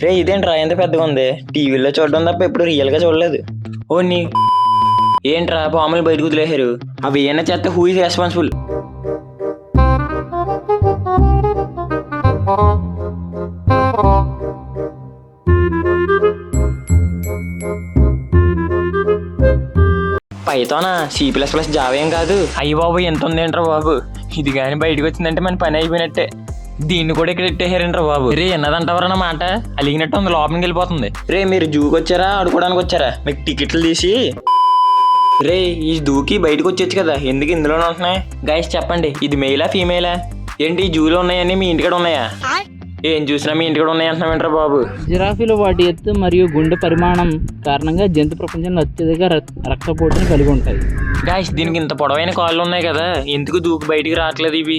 రే ఇదేంట్రా ఎంత పెద్దగా ఉంది, టీవీలో చూడడం తప్ప ఎప్పుడు రియల్ గా చూడలేదు. ఓ నీ ఏంట్రా పాములు బయటకు వదిలేశారు, అవి ఏమైనా చేస్తే హూ ఇస్ రెస్పాన్సిబుల్? పైతోనా C++ జావా ఏం కాదు. అయ్యి బాబు ఎంత ఉందేంట్రా బాబు, ఇది కానీ బయటకు వచ్చిందంటే మన పని అయిపోయినట్టే. దీన్ని కూడా ఇక్కడ ఇట్టేసారంట్రా బాబు. రే ఎన్నదంటావరన్న మాట అలిగినట్టు ఉంది, లోపలికి వెళ్ళిపోతుంది. రే మీరు జూకి వచ్చారా ఆడుకోవడానికి వచ్చారా? మీకు టికెట్లు తీసి రే ఈ జూకి బయటకు వచ్చేచ్చు కదా, ఎందుకు ఇందులోనే ఉంటున్నాయి? గైస్ చెప్పండి, ఇది మెయిలా ఫీమేలా? ఏంటి జూలో ఉన్నాయని మీ ఇంటికాడ ఉన్నాయా? ఏం చూసినా మీ ఇంటికాడ ఉన్నాయి అంటున్నావేంట్రా బాబు? జిరాఫీలు వాటి ఎత్తు మరియు గుండె పరిమాణం కారణంగా జంతు ప్రపంచంలో అత్యధిక రక్తపోటుని కలిగి ఉంటాయి. గాయస్ దీనికి ఇంత పొడవైన కాళ్ళు ఉన్నాయి కదా, ఎందుకు దూకి బయటికి రావట్లేదు ఇవి?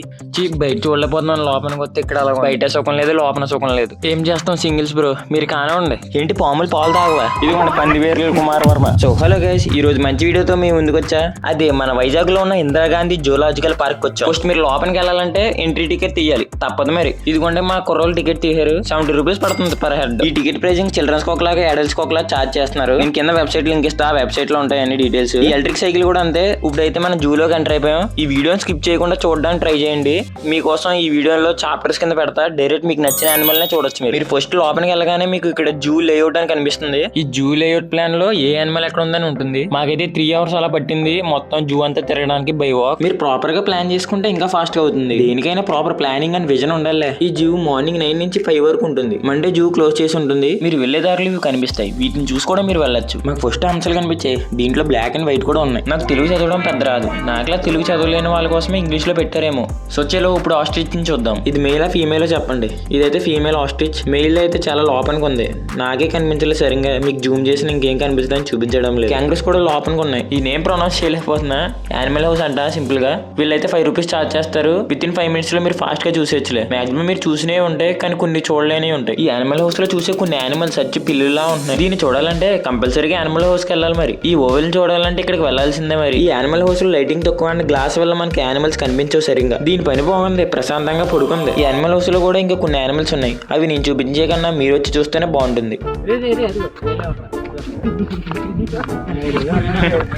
బయట చూడలేకపోతున్నాను, లోపలికి వస్తే ఇక్కడ అలా బయట సుఖం లేదు లోపల సుఖం లేదు. ఏం చేస్తాం సింగిల్స్ బ్రో, మీరు కానివ్వండి. ఏంటి పాములు పాలు తాగవా? ఇది మన పందివేర్ల Kumar Varma. So hello guys, ఈ రోజు మంచి వీడియోతో మేము ముందుకు వచ్చా. అదే మన వైజాగ్ లో ఉన్న ఇందిరాగాంధీ జూలాజికల్ పార్క్ వచ్చాం. ఫస్ట్ మీరు లోపలికి వెళ్ళాలంటే ఎంట్రీ టికెట్ తీయాలి, తప్పదు మరి. ఇదిగోండి మా కుర్రోళ్ళు టికెట్ తీసారు, 70 రూపీస్ పడుతుంది పర్ హెడ్. ఈ టికెట్ ప్రైజింగ్ చిల్డ్రన్స్ కోక్లాగా అడల్ట్స్ కోక్లా చార్జ్ చేస్తున్నారు. నేను కింద వెబ్సైట్ లింక్ ఇస్తా, ఆ వెబ్సైట్ లో ఉంటాయి అన్ని డీటెయిల్స్. ఈ ఎలక్ట్రిక్ సైకిల్ కూడా అంతే. ఇప్పుడైతే మనం జూలోకి ఎంటర్ అయిపోయాం. ఈ వీడియోని స్కిప్ చేయకుండా చూడడానికి ట్రై చేయండి. మీకోసం ఈ వీడియోలో చాప్టర్స్ కింద పెడతా, డైరెక్ట్ మీకు నచ్చిన యానిమల్ నే చూడొచ్చు. మీరు ఫస్ట్ లోపలికి వెళ్ళగానే మీకు ఇక్కడ జూ లేఅవుట్ అని కనిపిస్తుంది. ఈ జూ లేఅవుట్ ప్లాన్ లో ఏ యానిమల్ ఎక్కడ ఉందని ఉంటుంది. మాకైతే 3 hours అలా పట్టింది మొత్తం జూ అంతా తిరగడానికి బై వాక్. మీరు ప్రాపర్ గా ప్లాన్ చేసుకుంటే ఇంకా ఫాస్ట్ గా అవుతుంది. దేనికైనా ప్రాపర్ ప్లానింగ్ అండ్ విజన్ ఉండాలి. ఈ జూ మార్నింగ్ 9 నుంచి 5 వరకు ఉంటుంది. మండే జూ క్లోజ్ చేసి ఉంటుంది. మీరు వెళ్లే దారులు ఇవి కనిపిస్తాయి, వీటిని చూసి కూడా మీరు వెళ్ళొచ్చు. మాకు ఫస్ట్ అంశాలు కనిపించాయి, దీంట్లో బ్లాక్ అండ్ వైట్ కూడా ఉన్నాయి. నాకు తెలుగు చదవడం పెద్ద రాదు, నాకులా తెలుగు చదవలేని వాళ్ళ కోసమే ఇంగ్లీష్ లో పెట్టారేమో. సో చలో ఇప్పుడు ఆస్ట్రిచ్ ని చూద్దాం. ఇది మెయిలా ఫీమేల్ చెప్పండి. ఇదైతే ఫీమేల్ ఆస్ట్రిచ్. మెయిల్ అయితే చాలా లోపలికి ఉంది, నాకే కనిపించలేదు సరిగ్గా. మీకు జూమ్ చేసి ఇంకేం కనిపిస్తుందని చూపించడం లేదు. క్యాంగ్రూస్ కూడా లోపలికి ఉన్నాయి. ఈ నేమ్ ప్రొనౌన్స్ చేయలేకపోతున్నా. యానిమల్ హౌస్ అంట సింపుల్ గా. వీళ్ళైతే 5 రూపీస్ చార్జ్ చేస్తారు. విత్ ఇన్ 5 minutes లో మీరు ఫాస్ట్ గా చూసేయచ్చులే. మాక్సిమం మీరు చూసినే ఉంటాయి, కానీ కొన్ని చూడలేని ఉంటాయి. ఈ యానిమల్ హౌస్ లో చూసే కొన్ని యానిమల్స్ వచ్చి పిల్లులా ఉంటున్నాయి. దీన్ని చూడాలంటే కంపల్సరీగా యానిమల్ హౌస్ కి వెళ్ళాలి. మరి ఈ ఓవెల్ చూడాలంటే ఇక్కడికి వెళ్లాల్సిందే. మరి ఈ యానిమల్ హౌస్ లో లైటింగ్ తక్కువ అండ్ గ్లాస్ వల్ల మనకి యానిమల్స్ కనిపించవు సరిగ్గా. దీని పని బాగుంది, ప్రశాంతంగా పడుకుంది. ఈ యానిమల్ హౌస్ లో కూడా ఇంకా కొన్ని యానిమల్స్ ఉన్నాయి, అవి నేను చూపించే కన్నా మీరు వచ్చి చూస్తేనే బాగుంటుంది.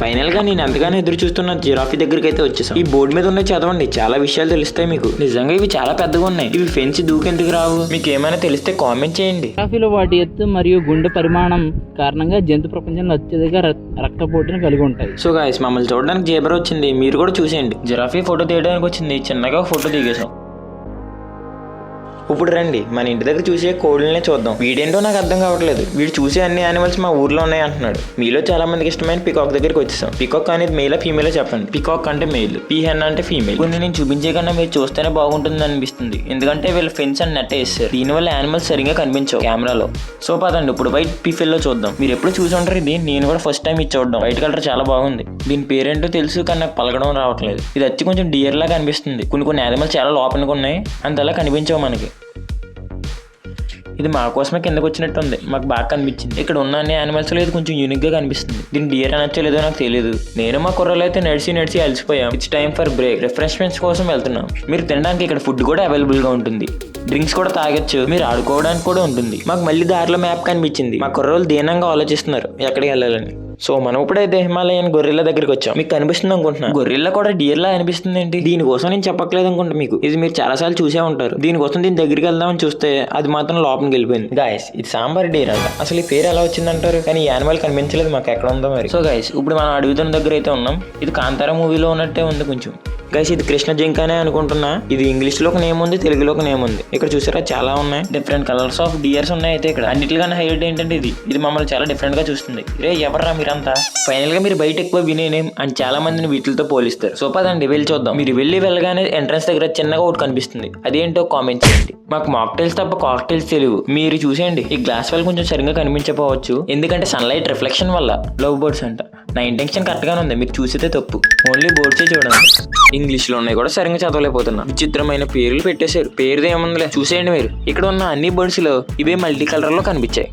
ఫైనల్ గా నేను ఎంతగానో ఎదురు చూస్తున్న జిరాఫీ దగ్గరికి అయితే వచ్చేసాం. ఈ బోర్డు మీద ఉన్నాయి చదవండి, చాలా విషయాలు తెలుస్తాయి మీకు. నిజంగా ఇవి చాలా పెద్దగా ఉన్నాయి. ఇవి ఫెన్స్ దూకెందుకు రావు? మీకు ఏమైనా తెలిస్తే కామెంట్ చేయండి. జిరాఫీలు వాటి ఎత్తు మరియు గుండె పరిమాణం కారణంగా జంతు ప్రపంచంలో అత్యధిక రక్తపోటుని కలిగి ఉంటాయి. సో గాయ్స్ మమ్మల్ని చూడడానికి జేబ్రా వచ్చింది, మీరు కూడా చూసేయండి. జిరాఫీ ఫోటో తీయడానికి వచ్చింది, చిన్నగా ఫోటో దిగేసాం. ఇప్పుడు రండి మన ఇంటి దగ్గర చూసే కోళ్ళనే చూద్దాం. వీడేంటో నాకు అర్థం కావట్లేదు, వీడు చూసే అన్ని యానిమల్స్ మా ఊర్లో ఉన్నాయి అంటున్నాడు. మీలో చాలా మందికి ఇష్టమైన పికాక్ దగ్గరికి వచ్చేసాం. పికాక్ అనేది మెయిల్ ఫీమేల్ చెప్పండి. పికాక్ అంటే మెయిల్, పీహెన్ అంటే ఫీమేల్. కొన్ని నేను చూపించే కన్నా మీరు చూస్తేనే బాగుంటుంది అనిపిస్తుంది, ఎందుకంటే వీళ్ళు ఫెన్స్ అండ్ నెట్ వేస్తారు. దీనివల్ల యానిమల్స్ సరిగ్గా కనిపించవు కెమెరాలో. సో పదండి ఇప్పుడు వైట్ పీఫెల్ లో చూద్దాం. మీరు ఎప్పుడు చూసి ఉంటారు ఇది, నేను కూడా ఫస్ట్ టైం ఇది చూడడం. వైట్ కలర్ చాలా బాగుంది. దీని పేరేంటో తెలుసు కానీ నాకు పలకడం రావట్లేదు. ఇది వచ్చి కొంచెం డియర్ లాగా కనిపిస్తుంది. కొన్ని యానిమల్స్ చాలా లోపలికి ఉన్నాయి, అంతలా కనిపించవు మనకి. ఇది మా కోసమే కిందకు వచ్చినట్టు ఉంది, మాకు బాగా కనిపించింది. ఇక్కడ ఉన్న అన్ని యానిమల్స్ లో ఇది కొంచెం యూనిక్ గా కనిపిస్తుంది. దీని డియర్ అనొచ్చో లేదో నాకు తెలియదు. నేను మా కుర్రలు అయితే నడిచి అలసిపోయాం. It's time for break. Refreshments కోసం వెళ్తున్నాం. మీరు తినడానికి ఇక్కడ ఫుడ్ కూడా అవైలబుల్ గా ఉంటుంది, డ్రింక్స్ కూడా తాగొచ్చు, మీరు ఆడుకోవడానికి కూడా ఉంటుంది. మాకు మళ్ళీ దారిలో మ్యాప్ కనిపించింది. మా కుర్రోళ్ళు దీనంగా ఆలోచిస్తున్నారు ఎక్కడికి వెళ్ళాలని. సో మనం ఇప్పుడైతే హిమాలయన్ గొర్రెల దగ్గరికి వచ్చాం. మీకు కనిపిస్తుంది అనుకుంటున్నా, గొర్రెల కూడా డియర్ లా అనిపిస్తుంది ఏంటి? దీనికోసం నేను చెప్పట్లేదు అనుకుంటా, మీకు ఇది మీరు చాలా సార్లు చూసే ఉంటారు. దీనికోసం దీని దగ్గరికి వెళ్దామని చూస్తే అది మాత్రం లోపలికి వెళ్ళిపోయింది. గాయస్ ఇది సాంబార్ డీర్ అంట. అసలు ఈ పేరు ఎలా వచ్చిందంటారు, కానీ ఈ యానిమల్ కనిపించలేదు మాకు ఎక్కడ ఉందో మరి. సో గైస్ ఇప్పుడు మనం అడుగుతున్న దగ్గర అయితే ఉన్నాం. ఇది కాంతారా మూవీలో ఉన్నట్టే ఉంది కొంచెం. గైస్ ఇది కృష్ణ జింకనే అనుకుంటున్నా. ఇది ఇంగ్లీష్ లో ఒక నేమ్ ఉంది, తెలుగులో ఒక నేమ్ ఉంది. ఇక్కడ చూసారా చాలా ఉన్నాయి, డిఫరెంట్ కలర్స్ ఆఫ్ డియర్స్ ఉన్నాయి. అయితే ఇక్కడ అన్నిటికన్నా హైలైట్ ఏంటంటే ఇది మమ్మల్ని చాలా డిఫరెంట్ గా చూస్తుంది. రే ఎవర్రా మీరంతా? ఫైనల్ గా మీరు బయట ఎక్కువ వినే నేమ్ అని చాలా మందిని వీటితో పోలిస్తారు. సో పదండి వెళ్ళి చూద్దాం. మీరు వెళ్ళగానే ఎంట్రన్స్ దగ్గర చిన్నగా ఒకటి కనిపిస్తుంది, అదేంటో కామెంట్ చేయండి. మాకు మాక్టైల్స్ తప్ప కాక్టైల్స్ తెలియవు, మీరు చూసేయండి. ఈ గ్లాస్ వల్ల కొంచెం సరిగ్గా కనిపించకపోవచ్చు, ఎందుకంటే సన్లైట్ రిఫ్లెక్షన్ వల్ల. లవ్ బర్డ్స్ అంట. నా ఇంటెన్షన్ కరెక్ట్ గానే ఉంది, మీరు చూసితే తప్పు. ఓన్లీ బోర్డ్సే చూడండి. ఇంగ్లీష్ లో ఉన్నాయి కూడా సరిగ్గా చదవలేకపోతున్నా. విచిత్రమైన పేర్లు పెట్టేశారు. పేరుది ఏముందిలే, చూసేయండి మీరు. ఇక్కడ ఉన్న అన్ని బర్డ్స్ లో ఇవే మల్టీ కలర్ లో కనిపించాయి.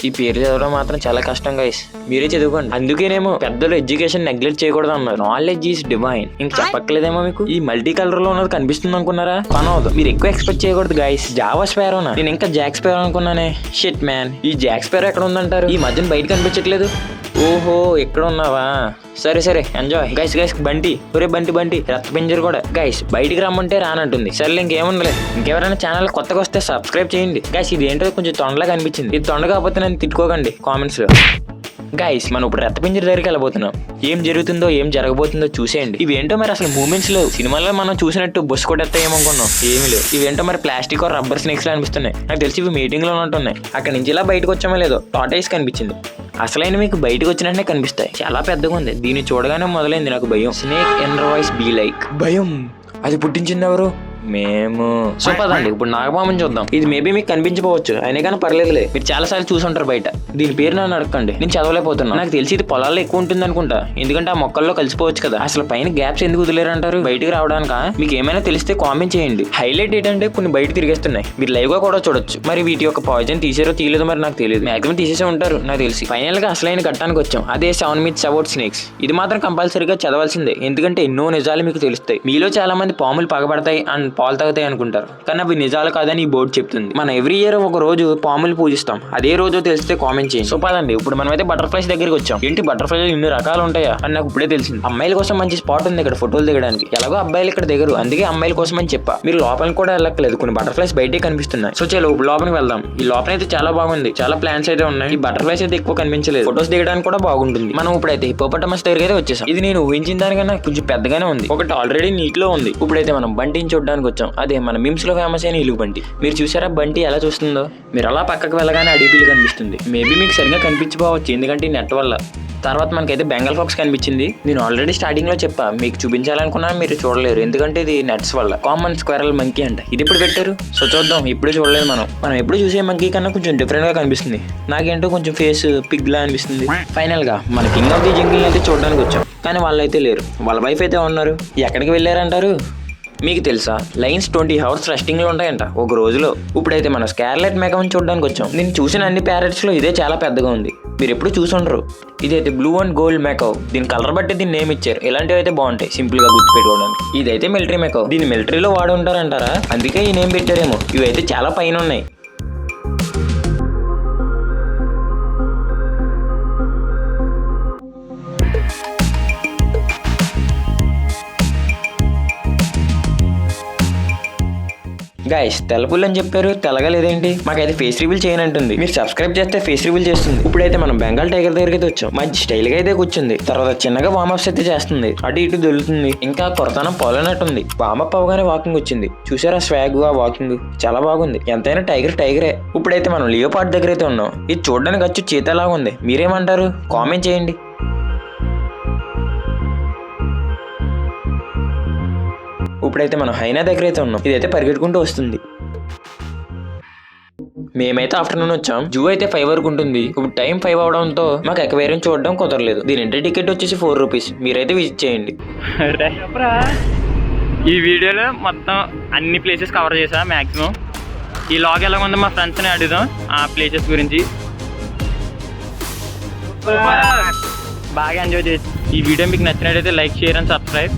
ఈ పేరు చదవడం మాత్రం చాలా కష్టం గైస్, మీరే చదువుకోండి. అందుకేనేమో పెద్దలు ఎడ్యుకేషన్ నెగ్లెక్ట్ చేయకూడదు అన్నారు. Knowledge is divine. ఇంక చెప్పక్కలేదేమో మీకు. ఈ మల్టీ కలర్ లో ఉన్నది కనిపిస్తుంది అనుకున్నారా? పని అవదు. మీరు ఎక్కువ ఎక్స్పెక్ట్ చేయకూడదు గైస్. జావా స్పారోనా? నేను ఇంకా జాక్ స్పారో అనుకున్నానే. షిట్ మ్యాన్, ఈ జాక్ స్పారో ఎక్కడ ఉందంటారు? ఈ మధ్యన బయట కనిపించట్లేదు. ఓహో, ఎక్కడ ఉన్నావా? సరే సరే, ఎంజాయ్. గైస్ బంటి, ఒరే బంటి రక్తపింజర్ కూడా. గైస్ బయటికి రమ్మంటే రానంటుంది. సరే ఇంకేముండలే. ఇంకెవరైనా ఛానల్ కొత్తగా వస్తే సబ్స్క్రైబ్ చేయండి. గైస్ ఇది ఏంటో కొంచెం తొండలాగా అనిపించింది. ఇది తొండ కాకపోతే నన్ను తిట్టుకోకండి కామెంట్స్ లో. గైస్ మనం ఇప్పుడు రక్తపింజర్ దగ్గరికి వెళ్ళబోతున్నాం. ఏం జరుగుతుందో ఏం జరగబోతుందో చూసేయండి. ఇవేంటో మరి అసలు మూమెంట్స్ లో సినిమాలో మనం చూసినట్టు బొస్ కొట్టేస్తా ఏమనుకున్నాం, ఏమి లేవు. ఇవేంటో మరి ప్లాస్టిక్ రబ్బర్ స్నేక్స్ లా అనిపిస్తున్నాయి. నాకు తెలిసి ఇవి మీటింగ్ లో ఉన్నట్టున్నాయి. అక్కడ నుంచి ఇలా బయటకు వచ్చామో లేదో టాటాయిస్ కనిపించింది. అసలైన మీకు బయటకు వచ్చినట్టే కనిపిస్తాయి. చాలా పెద్దగా ఉంది. దీన్ని చూడగానే మొదలైంది నాకు భయం. స్నేక్ ఎన్నర్ వాయిస్ బీ లైక్. భయం అది పుట్టించింది ఎవరు? మేము. సో పదండి ఇప్పుడు నాగపాముని చూద్దాం. ఇది మేబీ మీకు కనిపించకపోవచ్చు, అయినా కానీ పర్లేదులే. మీరు చాలా సార్లు చూసుంటారు బయట. దీని పేరు నన్ను అడగండి, నేను చదవలేకపోతున్నా. నాకు తెలిసి ఇది పొలాల్లో ఎక్కువ ఉంటుంది అనుకుంటా, ఎందుకంటే ఆ మొక్కల్లో కలిసిపోవచ్చు కదా. అసలు పైన గ్యాప్స్ ఎందుకు వదిలేరంటారు? బయటకు రావడానికా? మీకు ఏమైనా తెలిస్తే కామెంట్ చేయండి. హైలైట్ ఏంటంటే కొన్ని బయట తిరిగేస్తున్నాయి, మీరు లైవ్ గా కూడా చూడొచ్చు. మరి వీటి యొక్క పాయిజన్ తీసారో తీయలేదో మరి నాకు తెలియదు. మాక్సిమం తీసేసే ఉంటారు నాకు తెలిసి. ఫైనల్ గా అసలైన ఘట్టానికి వచ్చాం. అదే 7 myths about snakes. ఇది మాత్రం కంపల్సరీగా చదవాల్సిందే, ఎందుకంటే ఎన్నో నిజాలు మీకు తెలుస్తాయి. మీలో చాలా మంది పాములు పగబడతాయి అండ్ పాలు తాగుతాయి అనుకుంటారు, కానీ అవి నిజాలు కాదని ఈ బోర్డు చెప్తుంది. మనం ఎవ్రీ ఇయర్ ఒక రోజు పాములు పూజిస్తాం. అదే రోజు తెలిస్తే కామెంట్ చేయండి. సో పదండి ఇప్పుడు మనమైతే బటర్ఫ్లైస్ దగ్గరికి వచ్చాం. ఏంటి బటర్ఫ్లైస్ ఇన్ని రకాలు ఉంటాయా అని నాకు ఇప్పుడే తెలిసింది. అమ్మాయిల కోసం మంచి స్పాట్ ఉంది ఇక్కడ ఫోటోలు దిగడానికి. ఎలాగో అబ్బాయిలు ఇక్కడ దిగరు, అందుకే అమ్మాయిల కోసం అని చెప్పా. మీరు లోపలికి కూడా వెళ్ళట్లేదు, కొన్ని బటర్ఫ్లైస్ బయటే కనిపిస్తున్నాయి. సో చలో లోపలికి వెళ్దాం. ఈ లోపల అయితే చాలా బాగుంది, చాలా ప్లాంట్స్ అయితే ఉన్నాయి. ఈ బటర్ఫ్లైస్ అయితే ఎక్కువ కనిపించలేదు. ఫోటోస్ దిగడానికి కూడా బాగుంటుంది. మనం ఇప్పుడైతే హిప్పోపటమస్ దగ్గరికి అయితే వచ్చేసాం. ఇది నేను ఊహించిన దానికన్నా కొంచెం పెద్దగానే ఉంది. ఒకటి ఆల్రెడీ నీట్ లో ఉంది. ఇప్పుడైతే మనం బంటిని చూడడానికి వచ్చాం. అదే మన మిమ్స్ లో ఫేమస్ అయిన ఇలుగు బంటి. మీరు చూసారా బంటి ఎలా చూస్తుందో? మీరు అలా పక్కకు వెళ్ళగానే అడిపిల్లి కనిపిస్తుంది. మేబీ మీకు సరిగ్గా కనిపించకపోవచ్చు, ఎందుకంటే నెట్ వల్ల. తర్వాత మనకైతే బెంగాల్ ఫాక్స్ కనిపించింది. నేను ఆల్రెడీ స్టార్టింగ్ లో చెప్పా, మీకు చూపించాలనుకున్నా మీరు చూడలేరు, ఎందుకంటే ఇది నెట్స్ వల్ల. కామన్ స్క్వేరల్ మంకీ అంట. ఇది ఇప్పుడు పెట్టారు. సో చూద్దాం, ఇప్పుడు చూడలేదు మనం ఎప్పుడు చూసే మంకీ కన్నా కొంచెం డిఫరెంట్ గా కనిపిస్తుంది. నాకేంటో కొంచెం ఫేస్ పిగ్ లా అనిపిస్తుంది. ఫైనల్ గా మన కింగ్ ఆఫ్ ది జంగిల్ అయితే చూడడానికి వచ్చాం, కానీ వాళ్ళైతే లేరు. వాళ్ళ వైఫ్ అయితే ఉన్నారు. ఎక్కడికి వెళ్ళారంటారు? మీకు తెలుసా, లైన్స్ 20 hours రెస్టింగ్ లో ఉంటాయంట ఒక రోజులో. ఇప్పుడైతే మనం స్కార్లెట్ మెకాని చూడడానికి వచ్చాం. నేను చూసిన అన్ని ప్యారెట్స్ లో ఇదే చాలా పెద్దగా ఉంది. మీరు ఎప్పుడు చూసుండరు. ఇదైతే బ్లూ అండ్ గోల్డ్ మెకావ్. దీని కలర్ బట్టి దీన్ని నేమ్ ఇచ్చారు. ఇలాంటివి అయితే బాగుంటాయి సింపుల్ గా గుర్తుపెట్టుకోవడానికి. ఇదైతే మిలిటరీ మెకావ్. దీన్ని మిలిటరీలో వాడి ఉంటారంటారా, అందుకే ఈ నేమ్ పెట్టారేమో. ఇవైతే చాలా పైన ఉన్నాయి. గైస్ తెల్లపుల్లు అని చెప్పారు, తెల్లగా లేదేంటి? మాకైతే ఫేస్ రివీల్ చేయనంటుంది. మీరు సబ్స్క్రైబ్ చేస్తే ఫేస్ రివీల్ చేస్తుంది. ఇప్పుడైతే మనం బెంగాల్ టైగర్ దగ్గరికి అయితే వచ్చాం. మంచి స్టైల్ గా అయితే కూర్చుంది. తర్వాత చిన్నగా వార్మప్స్ అయితే చేస్తుంది. అటు ఇటు దొరుకుతుంది. ఇంకా కొరతనం పోలేనట్టుంది. వార్మప్ అవగానే వాకింగ్ వచ్చింది. చూసారా స్వాగ్, ఆ వాకింగ్ చాలా బాగుంది. ఎంతైనా టైగరే. ఇప్పుడైతే మనం లియోపార్డ్ దగ్గర అయితే ఉన్నాం. ఇది చూడడానికి వచ్చి చీతలాగా ఉంది. మీరేమంటారు? కామెంట్ చేయండి. ఇప్పుడైతే మనం హైనా దగ్గర అయితే ఉన్నాం. ఇదైతే పరిగెట్టుకుంటూ వస్తుంది. మేమైతే ఆఫ్టర్నూన్ వచ్చాం. జూ అయితే 5 వరకు ఉంటుంది. ఇప్పుడు టైం 5 అవడంతో మాకు ఎక్వేరియం చూడడం కుదరలేదు. దీని ఎంట్రీ టికెట్ వచ్చేసి 4 రూపీస్. మీరైతే విజిట్ చేయండి. ఈ వీడియోలో మొత్తం అన్ని ప్లేసెస్ కవర్ చేసా మ్యాక్సిమం. ఈ లాగ్ ఎలా ఉందో మా ఫ్రెండ్స్ని అడుగుదాం ఆ ప్లేసెస్ గురించి. బాగా ఎంజాయ్ చేసి ఈ వీడియో మీకు నచ్చినట్టయితే లైక్, షేర్ అండ్ సబ్స్క్రైబ్.